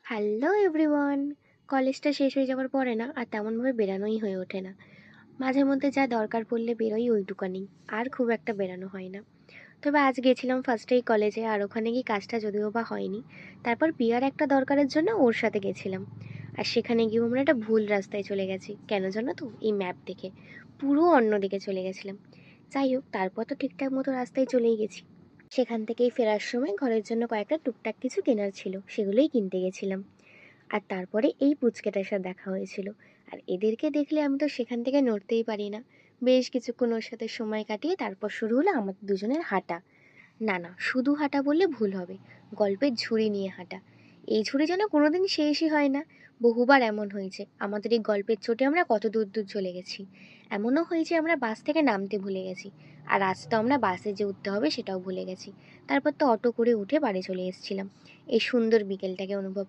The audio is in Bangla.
Hello everyone. কলেজটা শেষ হয়ে যাওয়ার পরে না আর তেমনভাবে বেরানোই হয়ে ওঠে না। মাঝে মধ্যে যা দরকার পড়লে বেরোই ওইটুকানি, আর খুব একটা বেরানো হয় না। তবে আজ গেছিলাম ফার্স্টেই কলেজে, আর ওখানে গিয়ে কাজটা যদিও বা হয়নি। তারপর পিয়ার একটা দরকারের জন্য ওর সাথে গেছিলাম। আর সেখানে গিয়েও আমরা একটা ভুল রাস্তায় চলে গেছি, কেন জানো তো? এই ম্যাপ দেখে পুরো অন্য দিকে চলে গেছিলাম। যাই হোক, তারপর তো ঠিকঠাক মতো রাস্তায় চলেই গেছি। সেখান থেকেই ফেরার সময় ঘরের জন্য কয়েকটা টুকটাক কিছু কেনার ছিল, সেগুলোই কিনতে গেছিলাম। আর তারপরে এই পুচকেটার সাথে দেখা হয়েছিল। আর এদেরকে দেখলে আমি তো সেখান থেকে নড়তেই পারি না। বেশ কিছুক্ষণ ওর সাথে সময় কাটিয়ে তারপর শুরু হলো আমাদের দুজনের হাঁটা। না না, শুধু হাঁটা বললে ভুল হবে, গল্পের ঝুড়ি নিয়ে হাঁটা। এই ঝুড়ি যেন কোনোদিন শেষই হয় না। বহুবার এমন হয়েছে আমাদের এই গল্পের চোটে আমরা কত দূর দূর চলে গেছি। এমনও হয়েছে আমরা বাস থেকে নামতে ভুলে গেছি। আর আজ তো আমরা বাসে যে উঠতে হবে সেটাও ভুলে গেছি। তারপর তো অটো করে উঠে বাড়ি চলে এসেছিলাম এই সুন্দর বিকেলটাকে অনুভব